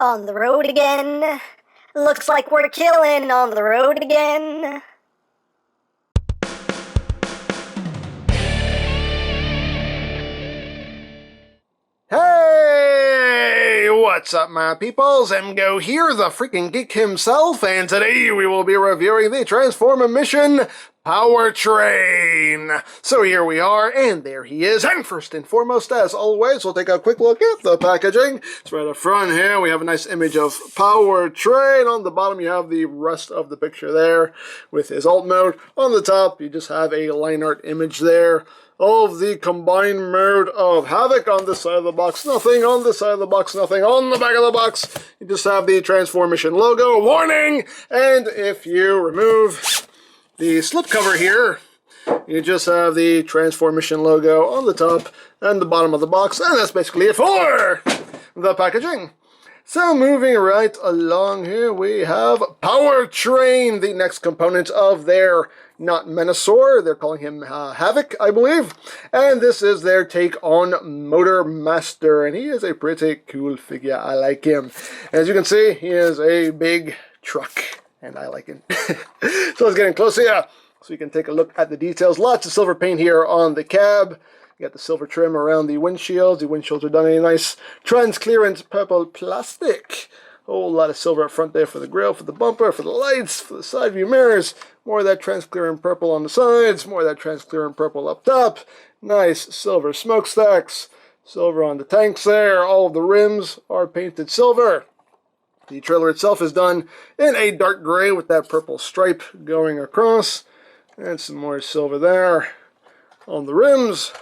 On the road again. Looks like we're killing on the road again. Hey, what's up, my peoples? EmGo here, the freaking geek himself, and today we will be reviewing the Transformer mission POWERTRAIN. So here we are, and there he is. And first and foremost, as always, we'll take a quick look at the packaging. It's right up front here. We have a nice image of POWERTRAIN. On the bottom, you have the rest of the picture there with his alt mode. On the top, you just have a line art image there of the combined mode of Havoc on this side of the box, nothing on this side of the box, nothing on the back of the box. You just have the Transformation logo, warning, and if you remove the slipcover here, you just have the Transformation logo on the top and the bottom of the box, and that's basically it for the packaging. So moving right along here, we have POWERTRAIN, the next component of their, not Menasor, they're calling him Havoc, I believe. And this is their take on Motormaster, and he is a pretty cool figure. I like him. As you can see, he is a big truck, and I like him. So let's get in close here, so you can take a look at the details. Lots of silver paint here on the cab. You got the silver trim around the windshields. The windshields are done in a nice transparent purple plastic. A whole lot of silver up front there for the grille, for the bumper, for the lights, for the side view mirrors. More of that transparent purple on the sides. More of that transparent purple up top. Nice silver smokestacks. Silver on the tanks there. All of the rims are painted silver. The trailer itself is done in a dark gray with that purple stripe going across. And some more silver there on the rims.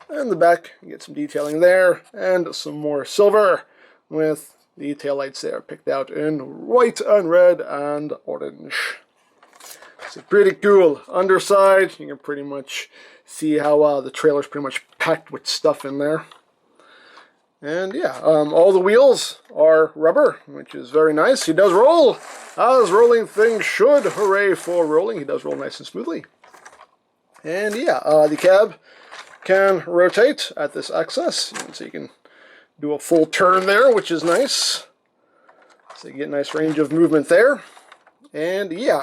And the back, you get some detailing there, and some more silver with the taillights there picked out in white and red and orange. So pretty cool. Underside, you can pretty much see how the trailer's pretty much packed with stuff in there. And yeah, all the wheels are rubber, which is very nice. He does roll, as rolling things should. Hooray for rolling. He does roll nice and smoothly. And yeah, the cab can rotate at this axis, so you can do a full turn there, which is nice. So you get a nice range of movement there. And yeah,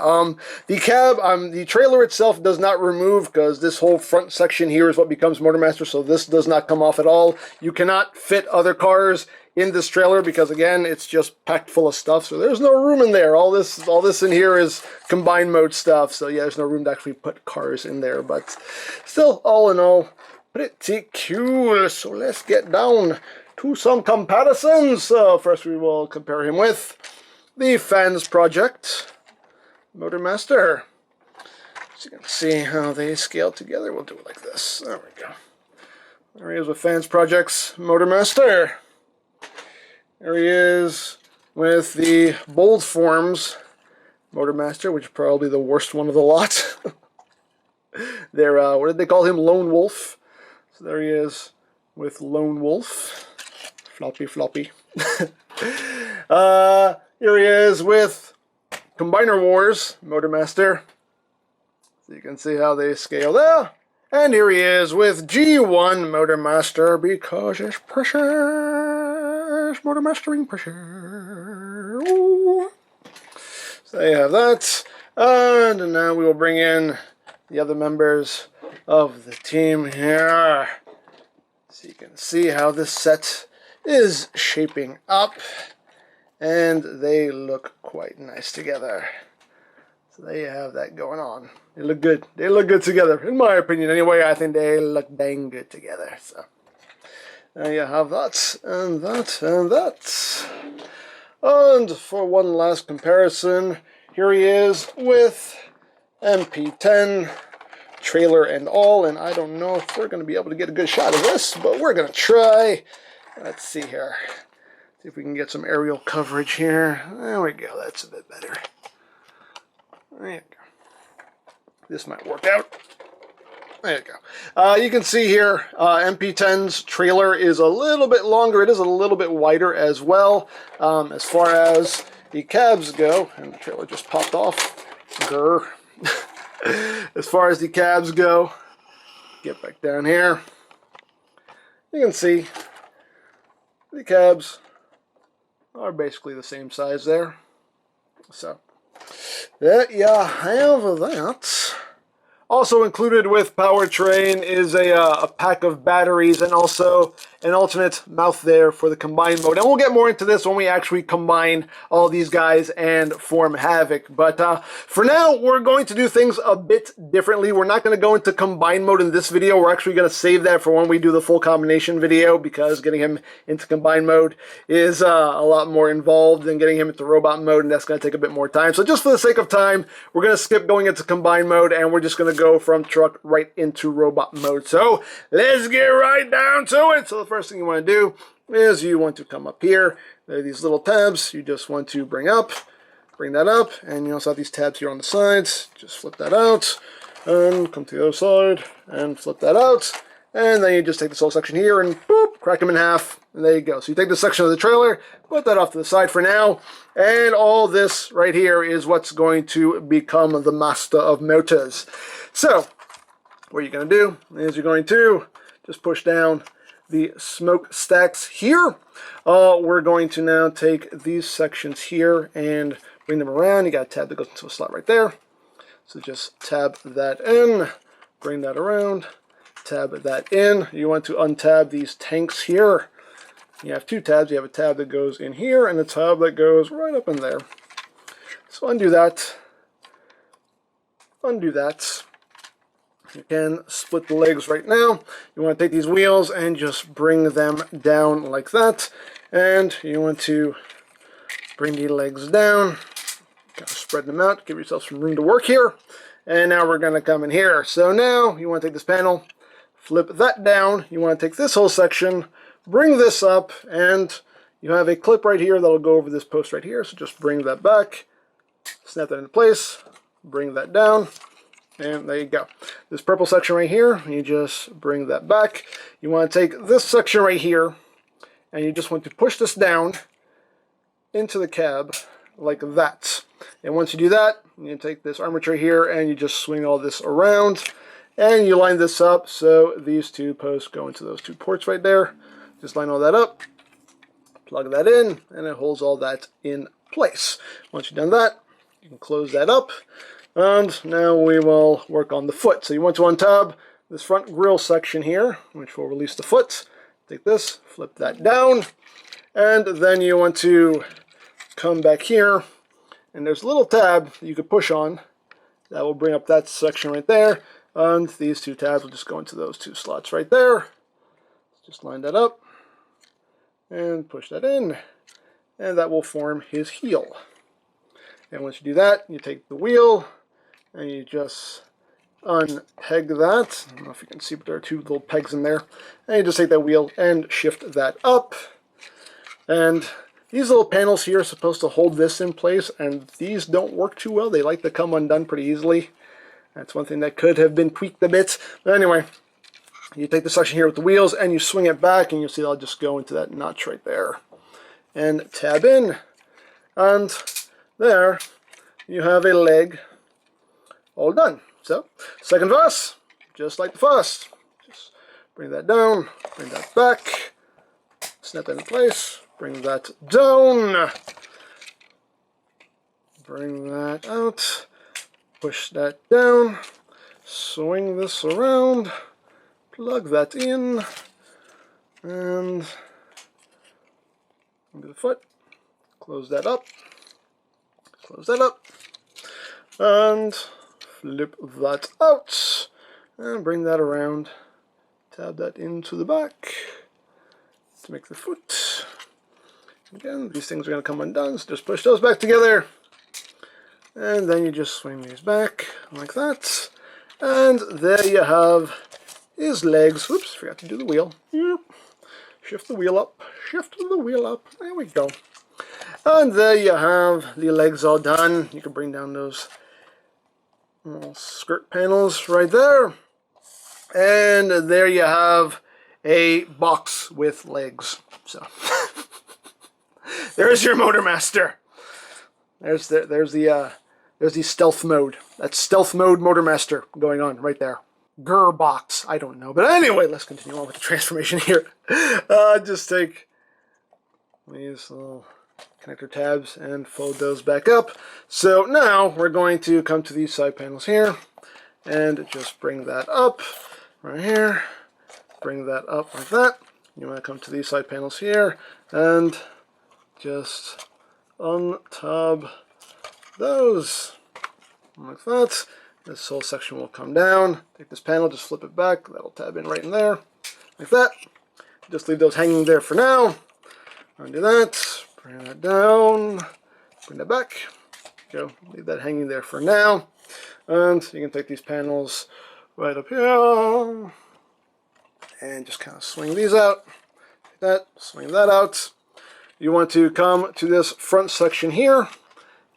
the cab, the trailer itself does not remove, because this whole front section here is what becomes Motormaster, so this does not come off at all. You cannot fit other cars in this trailer because, again, it's just packed full of stuff, so there's no room in there. All this in here is combined mode stuff, so yeah, there's no room to actually put cars in there, but still, all in all, pretty cool. So let's get down to some comparisons. First we will compare him with the Fans Project Motormaster. So you can see how they scale together. We'll do it like this. There we go. There he is with Fans Project's Motormaster. There he is with the Bold Forms Motormaster, which is probably the worst one of the lot. They're, what did they call him? Lone Wolf. So there he is with Lone Wolf. Floppy, floppy. Here he is with Combiner Wars Motormaster. So you can see how they scale there. And here he is with G1 Motormaster, because it's precious. Motormastering pressure. Ooh. So you have that. And now we will bring in the other members of the team here. So you can see how this set is shaping up. And they look quite nice together. So there you have that going on. They look good. They look good together. In my opinion, anyway, I think they look dang good together. So there you have that, and that, and that. And for one last comparison, here he is with MP10 trailer and all. And I don't know if we're going to be able to get a good shot of this, but we're going to try. Let's see here. See if we can get some aerial coverage here. There we go. That's a bit better. There you go. This might work out. There you go. You can see here, MP10's trailer is a little bit longer. It is a little bit wider as well. As far as the cabs go, and the trailer just popped off. Grr. As far as the cabs go, get back down here. You can see the cabs are basically the same size there. So, there you have that. Also included with POWERTRAIN is a pack of batteries and also an alternate mouth there for the combine mode. And we'll get more into this when we actually combine all these guys and form Havoc. But for now, we're going to do things a bit differently. We're not going to go into combine mode in this video. We're actually going to save that for when we do the full combination video, because getting him into combine mode is a lot more involved than getting him into robot mode, and that's going to take a bit more time. So just for the sake of time, we're going to skip going into combine mode, and we're just going to go from truck right into robot mode. So let's get right down to it. So the first thing you want to do is you want to come up here. There are these little tabs you just want to bring that up, and you also have these tabs here on the sides. Just flip that out and come to the other side and flip that out, and then you just take this whole section here and boop, crack them in half, and there you go. So you take this section of the trailer, put that off to the side for now, and all this right here is what's going to become the master of motors. So what you're going to do is you're going to just push down the smoke stacks here. We're going to now take these sections here and bring them around. You got a tab that goes into a slot right there. So just tab that in, bring that around, tab that in. You want to untab these tanks here. You have two tabs. You have a tab that goes in here and a tab that goes right up in there. So undo that. Undo that. You can split the legs right now. You want to take these wheels and just bring them down like that. And you want to bring the legs down. Kind of spread them out. Give yourself some room to work here. And now we're going to come in here. So now you want to take this panel, flip that down. You want to take this whole section, bring this up, and you have a clip right here that'll go over this post right here. So just bring that back, snap that into place, bring that down. And there you go. This purple section right here, you just bring that back. You want to take this section right here, and you just want to push this down into the cab like that. And once you do that, you take this armature here, and you just swing all this around, and you line this up so these two posts go into those two ports right there. Just line all that up, plug that in, and it holds all that in place. Once you've done that, you can close that up. And now we will work on the foot. So you want to untab this front grille section here, which will release the foot. Take this, flip that down, and then you want to come back here, and there's a little tab that you could push on that will bring up that section right there, and these two tabs will just go into those two slots right there. Just line that up and push that in, and that will form his heel. And once you do that, you take the wheel and you just unpeg that. I don't know if you can see, but there are two little pegs in there. And you just take that wheel and shift that up. And these little panels here are supposed to hold this in place, and these don't work too well. They like to come undone pretty easily. That's one thing that could have been tweaked a bit. But anyway, you take the section here with the wheels and you swing it back, and you'll see I'll just go into that notch right there. And tab in. And there you have a leg all done. So, second verse, just like the first. Just bring that down, bring that back, snap that in place, bring that down, bring that out, push that down, swing this around, plug that in, and into the foot, close that up, and flip that out, and bring that around, tab that into the back to make the foot. Again, these things are going to come undone, so just push those back together, and then you just swing these back like that, and there you have his legs. Whoops, forgot to do the wheel. Shift the wheel up, there we go. And there you have the legs all done. You can bring down those little skirt panels right there. And there you have a box with legs. So there's your Motormaster. There's the stealth mode. That's stealth mode Motormaster going on right there. Grr box, I don't know. But anyway, let's continue on with the transformation here. Just take these little connector tabs and fold those back up. So now we're going to come to these side panels here and just bring that up right here. Bring that up like that. You want to come to these side panels here and just untab those like that. This whole section will come down. Take this panel, just flip it back. That'll tab in right in there like that. Just leave those hanging there for now. Undo that. Bring that down. Bring that back. Go. Leave that hanging there for now. And you can take these panels right up here and just kind of swing these out. Like that. Swing that out. You want to come to this front section here,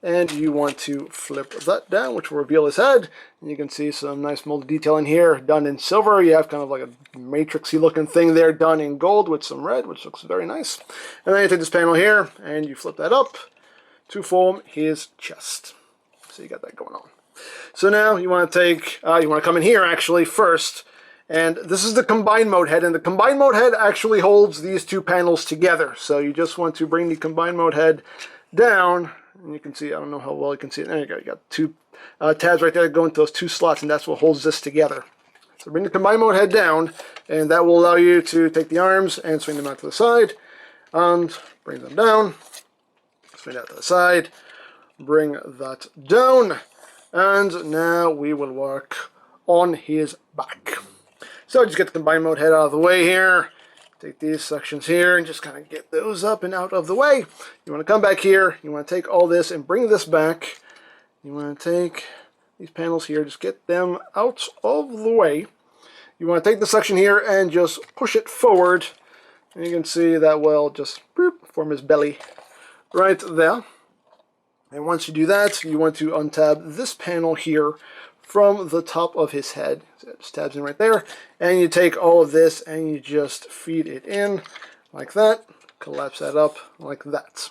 and you want to flip that down, which will reveal his head. And you can see some nice molded detail in here, done in silver. You have kind of like a matrixy looking thing there, done in gold with some red, which looks very nice. And then you take this panel here, and you flip that up to form his chest. So you got that going on. So now you want to take, you want to come in here actually first. And this is the combine mode head, and the combine mode head actually holds these two panels together. So you just want to bring the combine mode head down, and you can see, I don't know how well you can see it. There you go. You got two tabs right there that go into those two slots, and that's what holds this together. So bring the combine mode head down, and that will allow you to take the arms and swing them out to the side, and bring them down, swing that to the side, bring that down, and now we will work on his back. So just get the combine mode head out of the way here. Take these sections here and just kind of get those up and out of the way. You want to come back here. You want to take all this and bring this back. You want to take these panels here, just get them out of the way. You want to take the section here and just push it forward. And you can see that will just form his belly right there. And once you do that, you want to untab this panel here from the top of his head. So it just tabs in right there, and you take all of this and you just feed it in like that, collapse that up like that.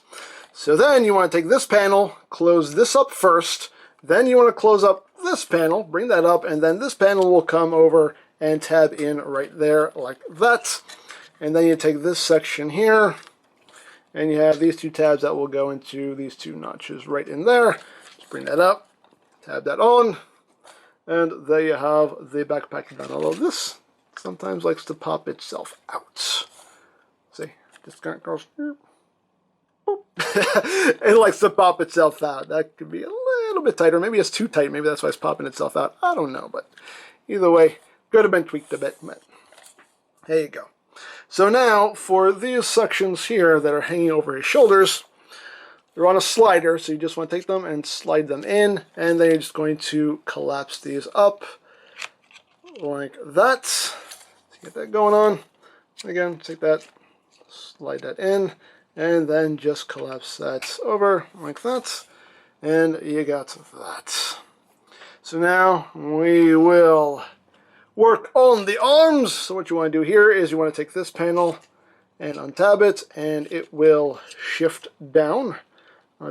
So then you want to take this panel, close this up first, then you want to close up this panel, bring that up, and then this panel will come over and tab in right there like that. And then you take this section here, and you have these two tabs that will go into these two notches right in there. Just bring that up, tab that on, and there you have the backpack done. Although this sometimes likes to pop itself out. See, just kind of goes. It likes to pop itself out. That could be a little bit tighter. Maybe it's too tight. Maybe that's why it's popping itself out. I don't know, but either way, could have been tweaked a bit. But there you go. So now for these sections here that are hanging over his shoulders, they're on a slider, so you just want to take them and slide them in, and then you're just going to collapse these up like that. So get that going on. Again, take that, slide that in, and then just collapse that over like that, and you got that. So now we will work on the arms. So what you want to do here is you want to take this panel and untab it, and it will shift down.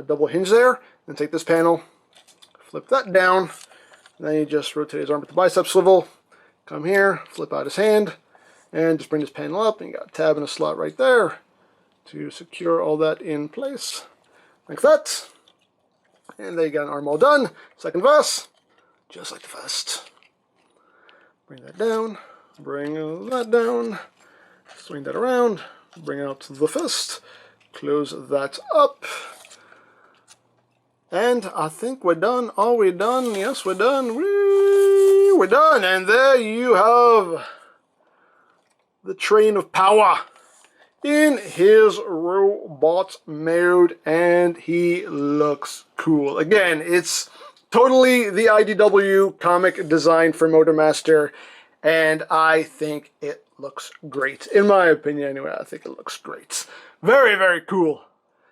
Double hinge there, and take this panel, flip that down, and then you just rotate his arm with the bicep swivel, come here, flip out his hand, and just bring this panel up, and you got a tab and a slot right there to secure all that in place, like that. And there you got an arm all done. Second vest, just like the first. Bring that down, bring that down, swing that around, bring out the fist, close that up. And I think we're done. Are we done? Yes, we're done. Whee! We're done. And there you have the Train of Power in his robot mode. And he looks cool. Again, it's totally the IDW comic design for Motormaster. And I think it looks great. In my opinion, anyway, I think it looks great. Very, very cool.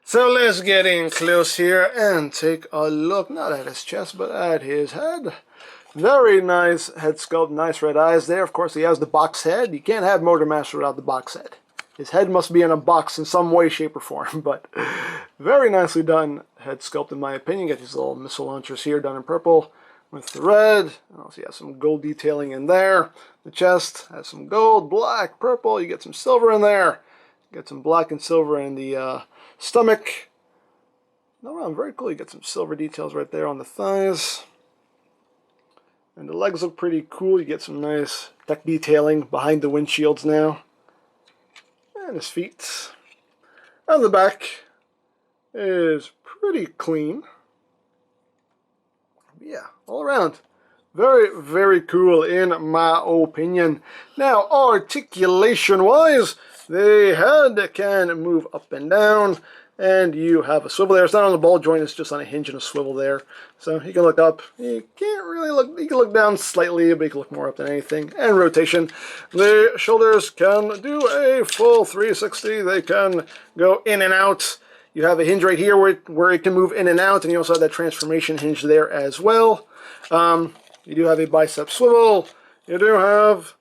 So let's get in close here and take a look, not at his chest, but at his head. Very nice head sculpt, nice red eyes there. Of course, he has the box head. You can't have Motormaster without the box head. His head must be in a box in some way, shape, or form, but very nicely done head sculpt in my opinion. Got these little missile launchers here done in purple with the red. And also you have some gold detailing in there. The chest has some gold, black, purple. You get some silver in there. Get some black and silver in the stomach, No, very cool. You get some silver details right there on the thighs. And the legs look pretty cool. You get some nice tech detailing behind the windshields now. And his feet. And the back is pretty clean. Yeah, all around. Very, very cool in my opinion. Now, articulation-wise, the head can move up and down, and you have a swivel there. It's not on the ball joint, it's just on a hinge and a swivel there. So you can look up. You can't really look, you can look down slightly, but you can look more up than anything. And rotation. The shoulders can do a full 360. They can go in and out. You have a hinge right here where it can move in and out, and you also have that transformation hinge there as well. You do have a bicep swivel. You do have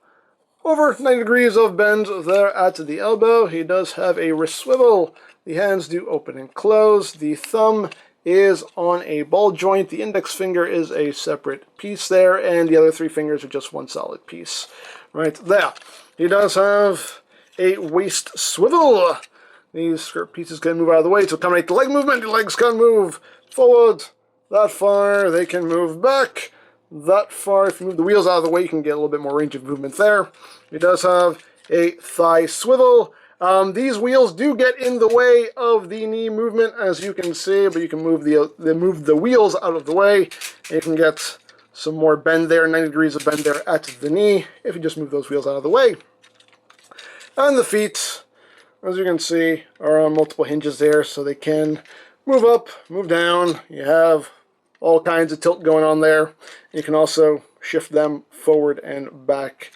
over 90 degrees of bend there at the elbow. He does have a wrist swivel. The hands do open and close. The thumb is on a ball joint. The index finger is a separate piece there, and the other three fingers are just one solid piece right there. He does have a waist swivel. These skirt pieces can move out of the way to accommodate the leg movement. The legs can move forward that far. They can move back that far. If you move the wheels out of the way, you can get a little bit more range of movement there. It does have a thigh swivel. These wheels do get in the way of the knee movement, as you can see, but you can move the wheels out of the way, and you can get some more bend there, 90 degrees of bend there at the knee, if you just move those wheels out of the way. And the feet, as you can see, are on multiple hinges there, so they can move up, move down. You have all kinds of tilt going on there. You can also shift them forward and back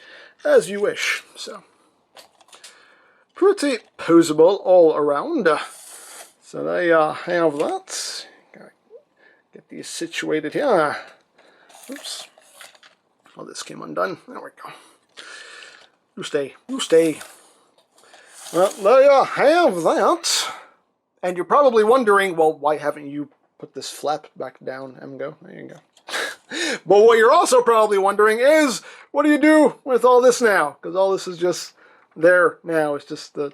as you wish. So, pretty poseable all around. So there you have that. Gotta get these situated here. Oops. Oh, this came undone. There we go. You stay. You stay. Well, there you have that. And you're probably wondering, well, why haven't you put this flap back down, EmGo? There you go. But what you're also probably wondering is, what do you do with all this now? Because all this is just there now. It's just the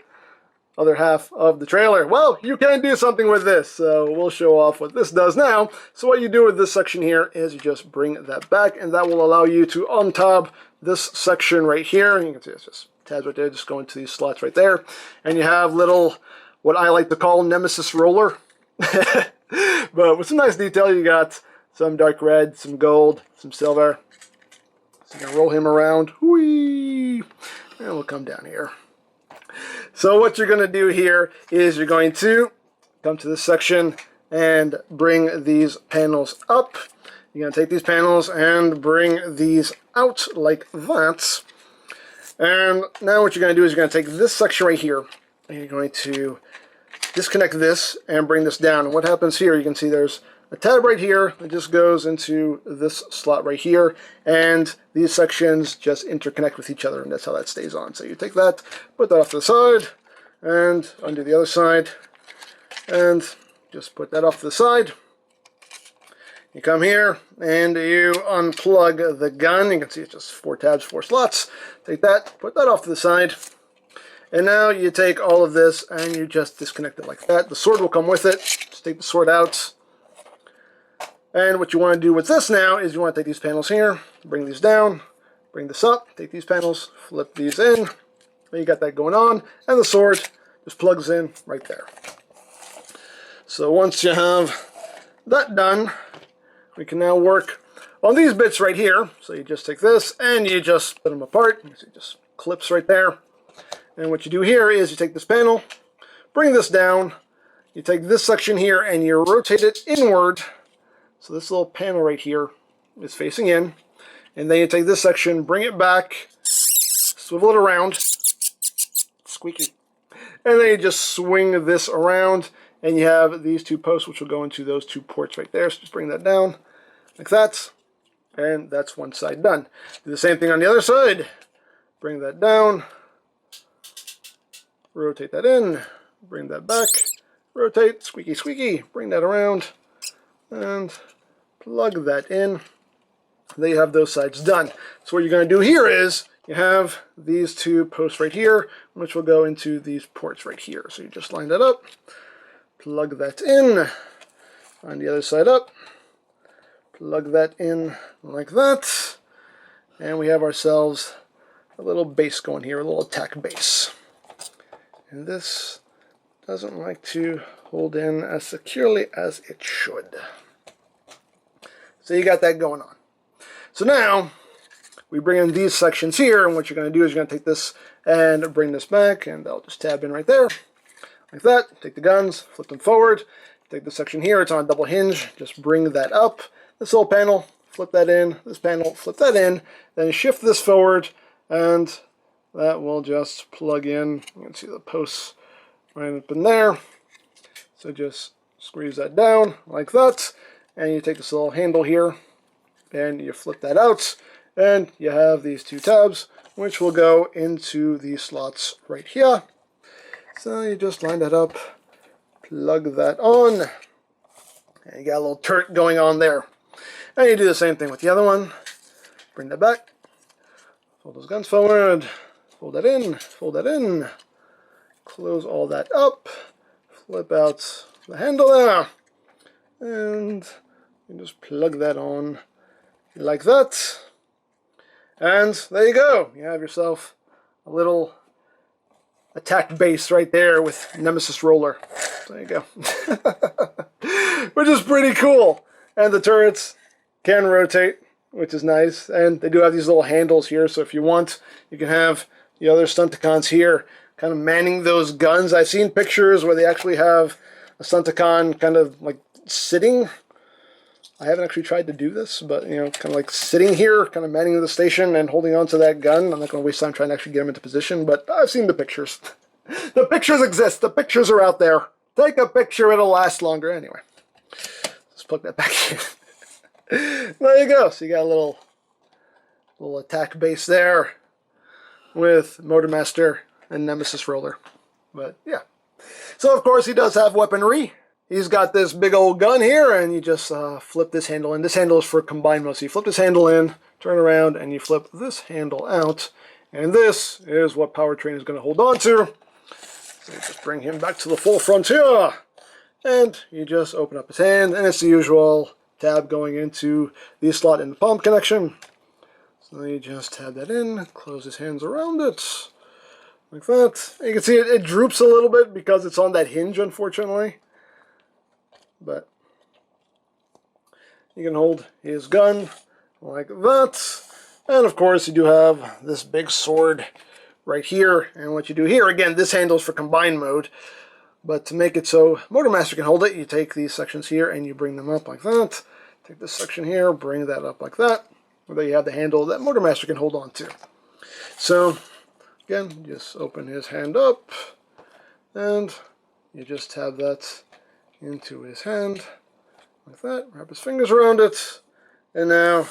other half of the trailer. Well, you can do something with this, so we'll show off what this does now. So what you do with this section here is you just bring that back, and that will allow you to untop this section right here. And you can see it's just tabs right there, just go into these slots right there. And you have little, what I like to call Nemesis roller. But with some nice detail, you got some dark red, some gold, some silver. So you can roll him around. Whee! And we'll come down here. So what you're going to do here is you're going to come to this section and bring these panels up. You're going to take these panels and bring these out like that. And now what you're going to do is you're going to take this section right here, and you're going to disconnect this and bring this down. And what happens here, you can see there's a tab right here that just goes into this slot right here, and these sections just interconnect with each other, and that's how that stays on. So you take that, put that off to the side, and undo the other side, and just put that off to the side. You come here and you unplug the gun. You can see it's just 4 tabs, 4 slots. Take that, put that off to the side. And now you take all of this and you just disconnect it like that. The sword will come with it. Just take the sword out. And what you want to do with this now is you want to take these panels here, bring these down, bring this up, take these panels, flip these in. And you got that going on. And the sword just plugs in right there. So once you have that done, we can now work on these bits right here. So you just take this and you just split them apart. You see it just clips right there. And what you do here is you take this panel, bring this down, you take this section here and you rotate it inward. So this little panel right here is facing in. And then you take this section, bring it back, swivel it around, squeaky. And then you just swing this around and you have these 2 posts which will go into those 2 ports right there. So just bring that down like that. And that's one side done. Do the same thing on the other side. Bring that down. Rotate that in, bring that back, rotate, squeaky, squeaky, bring that around, and plug that in. There you have those sides done. So what you're going to do here is you have these 2 posts right here, which will go into these ports right here. So you just line that up, plug that in, on the other side up. Plug that in like that. And we have ourselves a little base going here, a little attack base. And this doesn't like to hold in as securely as it should. So you got that going on. So now we bring in these sections here, and what you're going to do is you're going to take this and bring this back, and I'll just tab in right there, like that. Take the guns, flip them forward. Take this section here, it's on a double hinge, just bring that up. This little panel, flip that in, this panel, flip that in, then shift this forward, and that will just plug in. You can see the posts right up in there. So just squeeze that down like that, and you take this little handle here, and you flip that out, and you have these two tabs, which will go into these slots right here. So you just line that up, plug that on, and you got a little turret going on there. And you do the same thing with the other one. Bring that back, fold those guns forward, fold that in, close all that up, flip out the handle there, and you just plug that on like that. And there you go. You have yourself a little attack base right there with Nemesis Roller. There you go. Which is pretty cool. And the turrets can rotate, which is nice. And they do have these little handles here, so if you want, you can have the other Stunticons here kind of manning those guns. I've seen pictures where they actually have a Stunticon kind of like sitting. I haven't actually tried to do this, but, you know, kind of like sitting here, kind of manning the station and holding on to that gun. I'm not going to waste time trying to actually get them into position, but I've seen the pictures. The pictures exist. The pictures are out there. Take a picture, it'll last longer. Anyway, let's plug that back in. There you go. So you got a little attack base there with Motormaster and Nemesis Roller. But, yeah. So, of course, he does have weaponry. He's got this big old gun here, and you just flip this handle in. This handle is for combined mode. So you flip this handle in, turn around, and you flip this handle out. And this is what POWERTRAIN is going to hold on to. So you just bring him back to the full front here. And you just open up his hand, and it's the usual tab going into the slot in the palm connection. So you just tab that in, close his hands around it, like that. You can see it droops a little bit because it's on that hinge, unfortunately. But you can hold his gun like that. And of course you do have this big sword right here. And what you do here, again, this handle is for combined mode. But to make it so Motormaster can hold it, you take these sections here and you bring them up like that. Take this section here, bring that up like that. Where there you have the handle that Motormaster can hold on to. So again, just open his hand up. And you just have that into his hand, like that, wrap his fingers around it, and now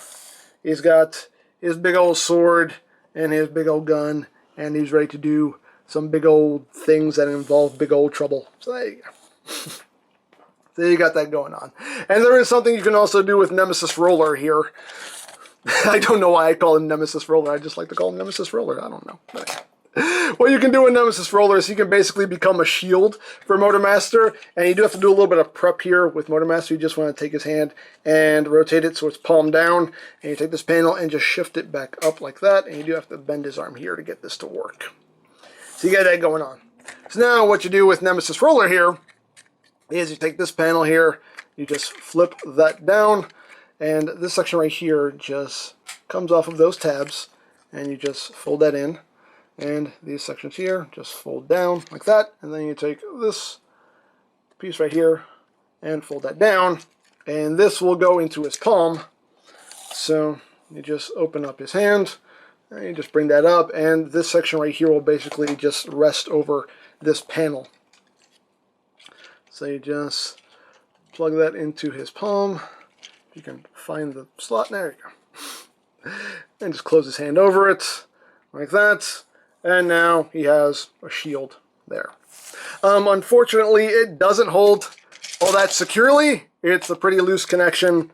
he's got his big old sword and his big old gun, and he's ready to do some big old things that involve big old trouble. So there you go. So you got that going on. And there is something you can also do with Nemesis Roller here. I don't know why I call him Nemesis Roller, I just like to call him Nemesis Roller, I don't know. What you can do with Nemesis Roller is he can basically become a shield for Motormaster, and you do have to do a little bit of prep here with Motormaster. You just want to take his hand and rotate it so it's palm down, and you take this panel and just shift it back up like that, and you do have to bend his arm here to get this to work. So you got that going on. So now what you do with Nemesis Roller here is you take this panel here, you just flip that down, and this section right here just comes off of those tabs, and you just fold that in. And these sections here just fold down like that, and then you take this piece right here and fold that down, and this will go into his palm. So you just open up his hand, and you just bring that up, and this section right here will basically just rest over this panel. So you just plug that into his palm. You can find the slot, there you go. And just close his hand over it, like that. And now he has a shield there. Unfortunately, it doesn't hold all that securely. It's a pretty loose connection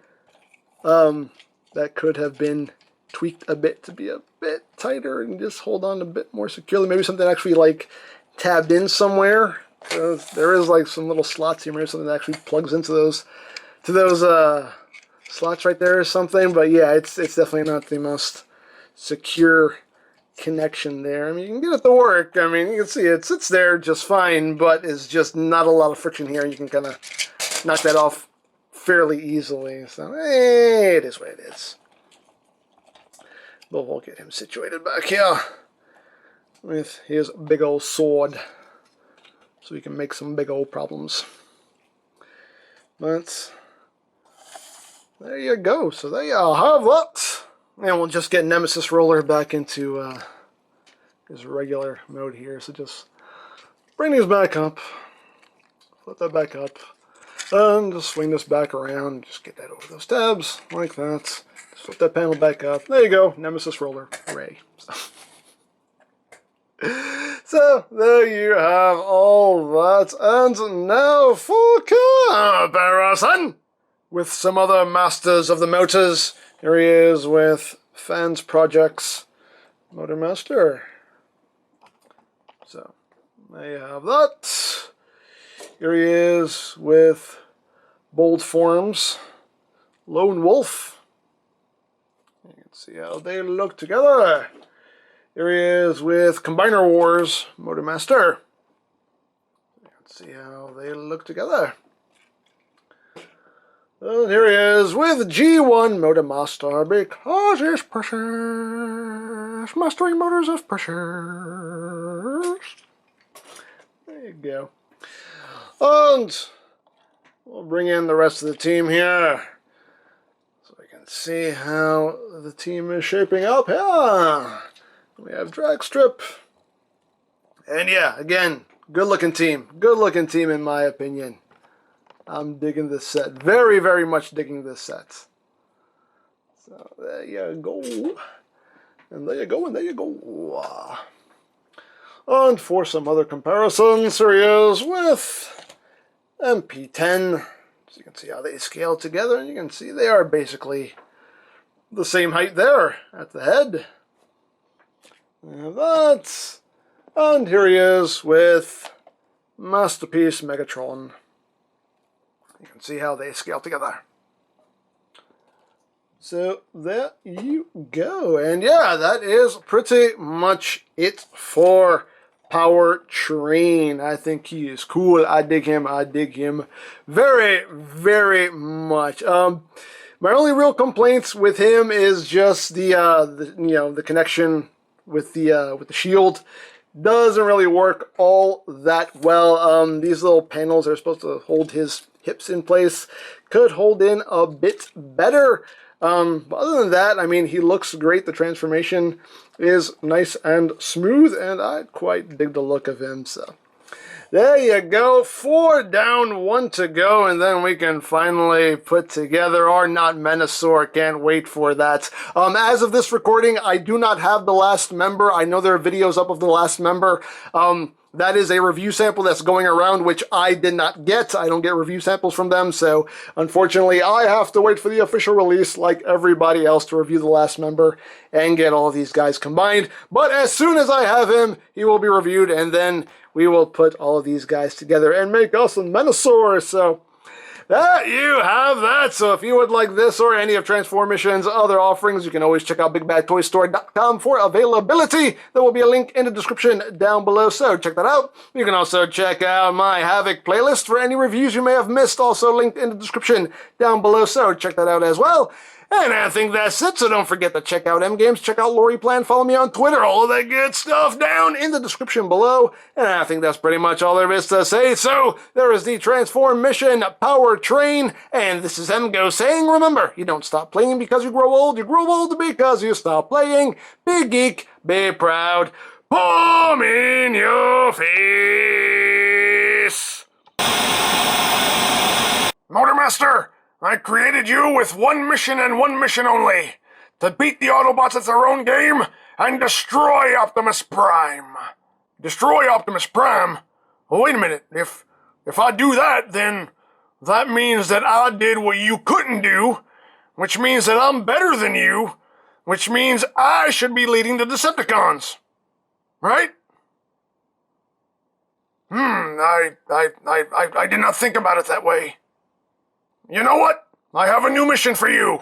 that could have been tweaked a bit to be a bit tighter and just hold on a bit more securely. Maybe something actually like tabbed in somewhere. There is like some little slots here, maybe something that actually plugs into those. to those slots right there or something. But yeah, it's definitely not the most secure connection there. I mean, you can get it to work. I mean, you can see it sits there just fine, but it's just not a lot of friction here, and you can kind of knock that off fairly easily. So, it is what it is. But we'll get him situated back here with his big old sword, so he can make some big old problems. But there you go. So there you have that. And we'll just get Nemesis Roller back into his regular mode here. So just bring these back up, flip that back up, and just swing this back around. Just get that over those tabs like that. Just flip that panel back up. There you go, Nemesis Roller. Hooray. So there you have all that, and now for comparison with some other masters of the motors. Here he is with Fans Projects Motormaster. So there you have that. Here he is with Bold Forms Lone Wolf. You can see how they look together. Here he is with Combiner Wars Motormaster. You can see how they look together. And here he is with G1 Motormaster, because it's precious. Mastering motors of pressures. There you go. And we'll bring in the rest of the team here, so we can see how the team is shaping up here. We have Dragstrip. And yeah, again, good looking team. Good looking team in my opinion. I'm digging this set. Very, very much digging this set. So there you go. And there you go, and there you go. And for some other comparisons, here he is with MP10. So you can see how they scale together, and you can see they are basically the same height there at the head. And that. And here he is with Masterpiece Megatron. You can see how they scale together. So there you go. And yeah, that is pretty much it for POWERTRAIN. I think he is cool. I dig him. I dig him very, very much. My only real complaints with him is just the connection with the shield. Doesn't really work all that well. These little panels are supposed to hold his hips in place. Could hold in a bit better. But other than that, I mean, he looks great. The transformation is nice and smooth, and I quite dig the look of him. So there you go. 4 down, 1 to go, and then we can finally put together our Not Menasor. Can't wait for that. As of this recording, I do not have the last member. I know there are videos up of the last member. That is a review sample that's going around, which I did not get. I don't get review samples from them, so unfortunately I have to wait for the official release like everybody else to review the last member and get all of these guys combined. But as soon as I have him, he will be reviewed, and then we will put all of these guys together and make us a Menasor. So there you have that. So if you would like this or any of Transformission's other offerings, you can always check out BigBadToyStore.com for availability. There will be a link in the description down below, so check that out. You can also check out my Havoc playlist for any reviews you may have missed, also linked in the description down below, so check that out as well. And I think that's it, so don't forget to check out EmGo's, check out Lori Plan, follow me on Twitter, all of that good stuff down in the description below. And I think that's pretty much all there is to say. So there is the Transformission POWERTRAIN, and this is EmGo saying, remember, you don't stop playing because you grow old because you stop playing. Be geek, be proud, palm in your face. Motormaster! I created you with one mission and one mission only. To beat the Autobots at their own game and destroy Optimus Prime. Destroy Optimus Prime? Oh, wait a minute. If I do that, then that means that I did what you couldn't do, which means that I'm better than you, which means I should be leading the Decepticons. Right? I did not think about it that way. You know what? I have a new mission for you.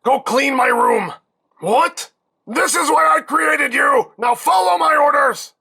Go clean my room. What? This is why I created you! Now follow my orders!